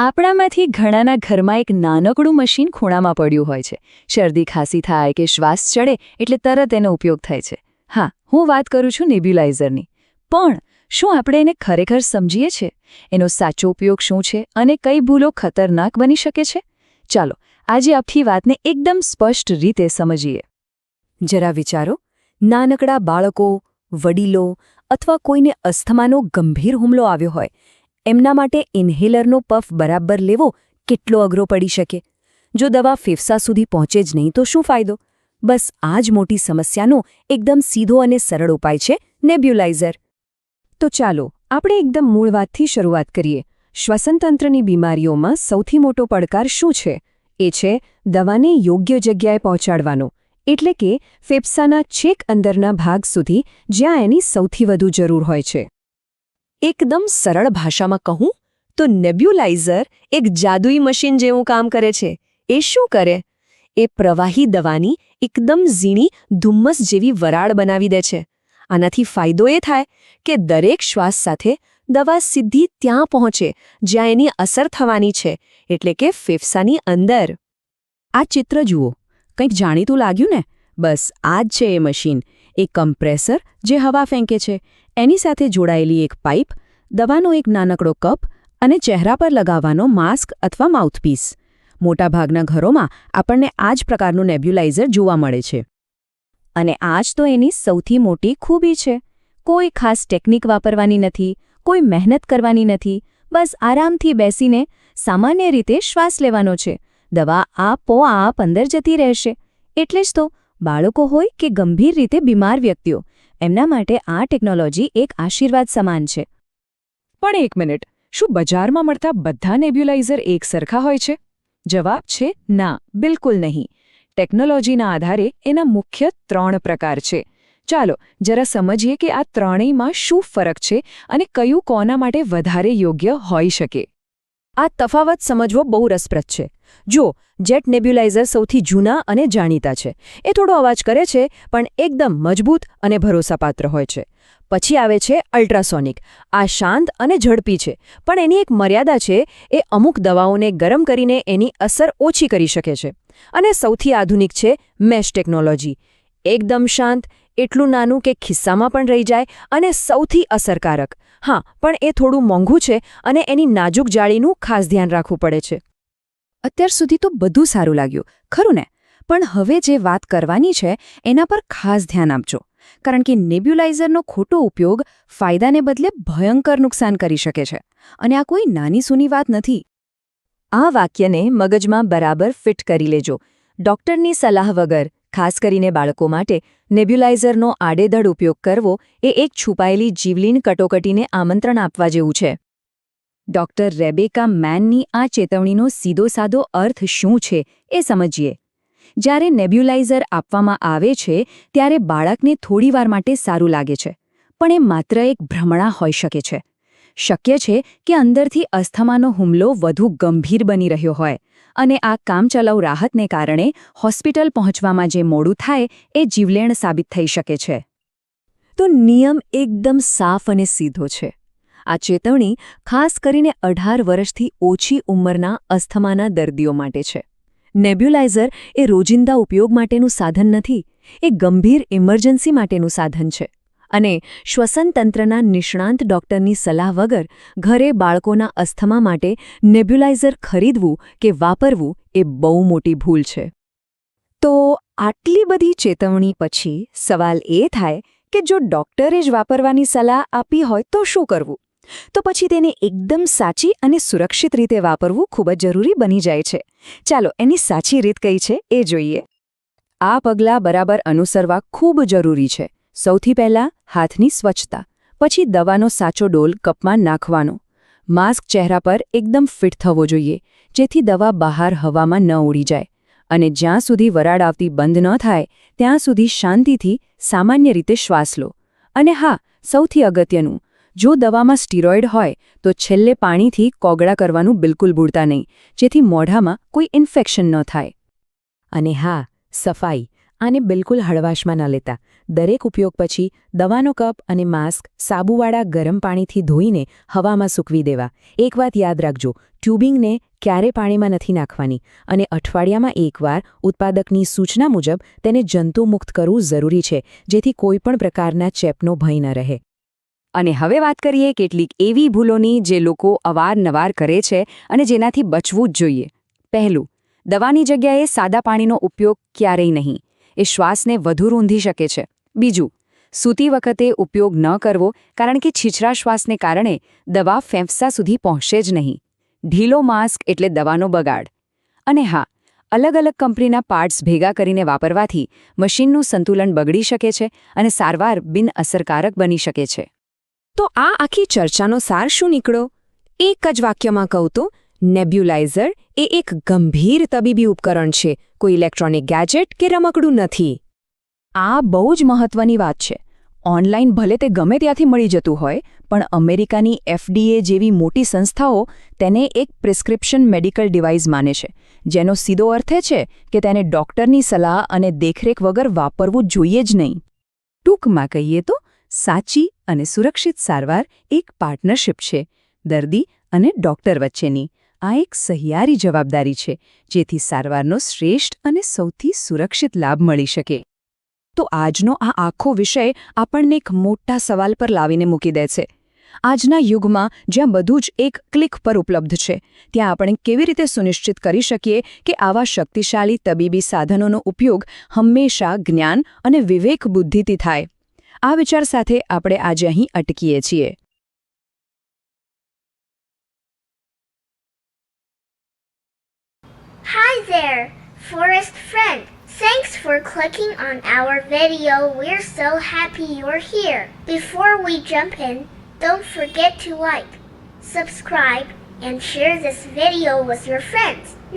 આપણામાંથી ઘણાના ઘરમાં એક નાનકડું મશીન ખૂણામાં પડ્યું હોય છે. શરદી ખાંસી થાય કે શ્વાસ ચડે એટલે તરત એનો ઉપયોગ થાય છે. હા, હું વાત કરું છું નેબ્યુલાઇઝરની. પણ શું આપણે એને ખરેખર સમજીએ છીએ? એનો સાચો ઉપયોગ શું છે અને કઈ ભૂલો ખતરનાક બની શકે છે? ચાલો આજે આખી વાતને એકદમ સ્પષ્ટ રીતે સમજીએ. જરા વિચારો, નાનકડા બાળકો, વડીલો અથવા કોઈને અસ્થમાનો ગંભીર હુમલો આવ્યો હોય, એમના માટે ઇન્હેલરનો પફ બરાબર લેવો કેટલો અઘરો પડી શકે. જો દવા ફેફસા સુધી પહોંચે જ નહીં તો શું ફાયદો? બસ આ જ મોટી સમસ્યાનો એકદમ સીધો અને સરળ ઉપાય છે નેબ્યુલાઇઝર. તો ચાલો આપણે એકદમ મૂળ વાતથી શરૂઆત કરીએ. શ્વસનતંત્રની બીમારીઓમાં સૌથી મોટો પડકાર શું છે? એ છે દવાને યોગ્ય જગ્યાએ પહોંચાડવાનો, એટલે કે ફેફસાના છેક અંદરના ભાગ સુધી જ્યાં એની સૌથી વધુ જરૂર હોય છે. એકદમ સરળ ભાષામાં કહું તો નેબ્યુલાઇઝર એક જાદુઈ મશીન જેવું કામ કરે છે. એ શું કરે? એ પ્રવાહી દવાની એકદમ ઝીણી ધુમ્મસ જેવી વરાળ બનાવી દે છે. આનાથી ફાયદો એ થાય કે દરેક શ્વાસ સાથે દવા સીધી ત્યાં પહોંચે જ્યાં એની અસર થવાની છે, એટલે કે ફેફસાની અંદર. આ ચિત્ર જુઓ, કંઈક જાણીતું લાગ્યું ને? બસ આ જ છે એ મશીન. એક કમ્પ્રેસર જે હવા ફેંકે છે, એની સાથે જોડાયેલી એક પાઇપ, દવાનો એક નાનકડો કપ અને ચહેરા પર લગાવવાનો માસ્ક અથવા માઉથપીસ. મોટાભાગના ઘરોમાં આપણને આ જ પ્રકારનું નેબ્યુલાઇઝર જોવા મળે છે. અને આ જ તો એની સૌથી મોટી ખૂબી છે. કોઈ ખાસ ટેકનિક વાપરવાની નથી, કોઈ મહેનત કરવાની નથી, બસ આરામથી બેસીને સામાન્ય રીતે શ્વાસ લેવાનો છે. દવા આપોઆપ અંદર જતી રહેશે. એટલે જ તો બાળકો હોય કે ગંભીર રીતે બીમાર વ્યક્તિઓ, એમના માટે આ ટેકનોલોજી એક આશીર્વાદ સમાન છે. પણ એક મિનિટ, શું બજારમાં મળતા બધા નેબ્યુલાઇઝર એક સરખા હોય છે? જવાબ છે ના, બિલકુલ નહીં. ટેકનોલોજીના આધારે એના મુખ્ય 3 પ્રકાર છે. ચાલો જરા સમજીએ કે આ ત્રણેયમાં શું ફરક છે અને કયું કોના માટે વધારે યોગ્ય હોઈ શકે. આ તફાવત સમજવો બહુ રસપ્રદ છે. જો જેટ નેબ્યુલાઇઝર સૌથી જૂના અને જાણીતા છે. એ થોડો અવાજ કરે છે પણ એકદમ મજબૂત અને ભરોસાપાત્ર હોય છે. પછી આવે છે અલ્ટ્રાસોનિક. આ શાંત અને ઝડપી છે, પણ એની એક મર્યાદા છે. એ અમુક દવાઓને ગરમ કરીને એની અસર ઓછી કરી શકે છે. અને સૌથી આધુનિક છે મેશ ટેકનોલોજી. એકદમ શાંત, એટલું નાનું કે ખિસ્સામાં પણ રહી જાય અને સૌથી અસરકારક. હા, પણ એ થોડું મોંઘું છે અને એની નાજુક જાળીનું ખાસ ધ્યાન રાખવું પડે છે. અત્યાર સુધી તો બધું સારું લાગ્યું, ખરું ને? પણ હવે જે વાત કરવાની છે એના પર ખાસ ધ્યાન આપજો, કારણ કે નેબ્યુલાઇઝરનો ખોટો ઉપયોગ ફાયદાને બદલે ભયંકર નુકસાન કરી શકે છે. અને આ કોઈ નાની સૂની વાત નથી. આ વાક્યને મગજમાં બરાબર ફિટ કરી લેજો. ડૉક્ટરની સલાહ વગર, ખાસ કરીને બાળકો માટે, નેબ્યુલાઇઝરનો આડેધડ ઉપયોગ કરવો એ એક છુપાયેલી જીવલીન કટોકટીને આમંત્રણ આપવા જેવું છે. ડૉક્ટર રેબેકા મેનની આ ચેતવણીનો સીધો સાદો અર્થ શું છે એ સમજીએ. જ્યારે નેબ્યુલાઇઝર આપવામાં આવે છે ત્યારે બાળકને થોડીવાર માટે સારું લાગે છે, પણ એ માત્ર એક ભ્રમણા હોઈ શકે છે. શક્ય છે કે અંદરથી અસ્થમાનો હુમલો વધુ ગંભીર બની રહ્યો હોય અને આ કામચલાઉ રાહતને કારણે હોસ્પિટલ પહોંચવામાં જે મોડું થાય એ જીવલેણ સાબિત થઈ શકે છે. તો નિયમ એકદમ સાફ અને સીધો છે. આ ચેતવણી ખાસ કરીને 18 વર્ષથી ઓછી ઉંમરના અસ્થમાના દર્દીઓ માટે છે. નેબ્યુલાઇઝર એ રોજિંદા ઉપયોગ માટેનું સાધન નથી, એ ગંભીર ઇમરજન્સી માટેનું સાધન છે. અને શ્વસનતંત્રના નિષ્ણાંત ડૉક્ટરની સલાહ વગર ઘરે બાળકોના અસ્થમા માટે નેબ્યુલાઇઝર ખરીદવું કે વાપરવું એ બહુ મોટી ભૂલ છે. તો આટલી બધી ચેતવણી પછી સવાલ એ થાય કે જો ડૉક્ટરે જ વાપરવાની સલાહ આપી હોય તો શું કરવું? તો પછી તેને એકદમ સાચી અને સુરક્ષિત રીતે વાપરવું ખૂબ જ જરૂરી બની જાય છે. ચાલો એની સાચી રીત કઈ છે એ જોઈએ. આ પગલાં બરાબર અનુસરવા ખૂબ જરૂરી છે. સૌથી પહેલાં હાથની સ્વચ્છતા, પછી દવાનો સાચો ડોલ કપમાં નાખવાનો. માસ્ક ચહેરા પર એકદમ ફિટ થવો જોઈએ, જેથી દવા બહાર હવામાં ન ઉડી જાય. અને જ્યાં સુધી વરાળ આવતી બંધ ન થાય ત્યાં સુધી શાંતિથી સામાન્ય રીતે શ્વાસ લો. અને હા, સૌથી અગત્યનું, જો દવામાં સ્ટીરોઇડ હોય તો છેલ્લે પાણીથી કોગળા કરવાનું બિલકુલ ભૂલતા નહીં, જેથી મોઢામાં કોઈ ઇન્ફેક્શન ન થાય. અને હા, સફાઈ. આને બિલકુલ હળવાશમાં ન લેતા. દરેક ઉપયોગ પછી દવાનો કપ અને માસ્ક સાબુવાળા ગરમ પાણીથી ધોઈને હવામાં સૂકવી દેવા. એક વાત યાદ રાખજો, ટ્યુબિંગને ક્યારે પાણીમાં નથી નાખવાની અને અઠવાડિયામાં એકવાર ઉત્પાદકની સૂચના મુજબ તેને જંતુમુક્ત કરવું જરૂરી છે, જેથી કોઈપણ પ્રકારના ચેપનો ભય ન રહે. અને હવે વાત કરીએ કેટલીક એવી ભૂલોની જે લોકો અવારનવાર કરે છે અને જેનાથી બચવું જ જોઈએ. પહેલું, દવાની જગ્યાએ સાદા પાણીનો ઉપયોગ ક્યારેય નહીં. એ શ્વાસને વધુ રૂંધી શકે છે. બીજું, સૂતી વખતે ઉપયોગ ન કરવો કારણ કે છીછરા શ્વાસને કારણે દવા ફેફસા સુધી પહોંચશે જ નહીં. ઢીલો માસ્ક એટલે દવાનો બગાડ. અને હા, અલગ અલગ કંપનીના પાર્ટ્સ ભેગા કરીને વાપરવાથી મશીનનું સંતુલન બગડી શકે છે અને સારવાર બિનઅસરકારક બની શકે છે. તો આ આખી ચર્ચાનો સાર શું નીકળ્યો? એક જ વાક્યમાં કહું તો, નેબ્યુલાઇઝર એ એક ગંભીર તબીબી ઉપકરણ છે, કોઈ ઇલેક્ટ્રોનિક ગેજેટ કે રમકડું નથી. આ બહુ જ મહત્વની વાત છે. ઓનલાઈન ભલે તે ગમે ત્યાંથી મળી જતું હોય, પણ અમેરિકાની FDA જેવી મોટી સંસ્થાઓ તેને એક પ્રિસ્ક્રિપ્શન મેડિકલ ડિવાઇસ માને છે, જેનો સીધો અર્થ છે કે તેને ડૉક્ટરની સલાહ અને દેખરેખ વગર વાપરવું જોઈએ જ નહીં. ટૂંકમાં કહીએ તો, સાચી અને સુરક્ષિત સારવાર એક પાર્ટનરશિપ છે, દર્દી અને ડૉક્ટર વચ્ચેની. આ એક સહિયારી જવાબદારી છે, જેથી સારવારનો શ્રેષ્ઠ અને સૌથી સુરક્ષિત લાભ મળી શકે. તો આજનો આ આખો વિષય આપણને એક મોટા સવાલ પર લાવીને મૂકી દે છે. આજના યુગમાં જ્યાં બધું જ એક ક્લિક પર ઉપલબ્ધ છે, ત્યાં આપણે કેવી રીતે સુનિશ્ચિત કરી શકીએ કે આવા શક્તિશાળી તબીબી સાધનોનો ઉપયોગ હંમેશા જ્ઞાન અને વિવેક બુદ્ધિથી થાય? આ વિચાર સાથે આપણે આજે અહીં અટકીએ છીએ. Hi there, forest friend. Thanks for clicking on our video. We're so happy you're here. Before we jump in, don't forget to like, subscribe, and share this video with your friends.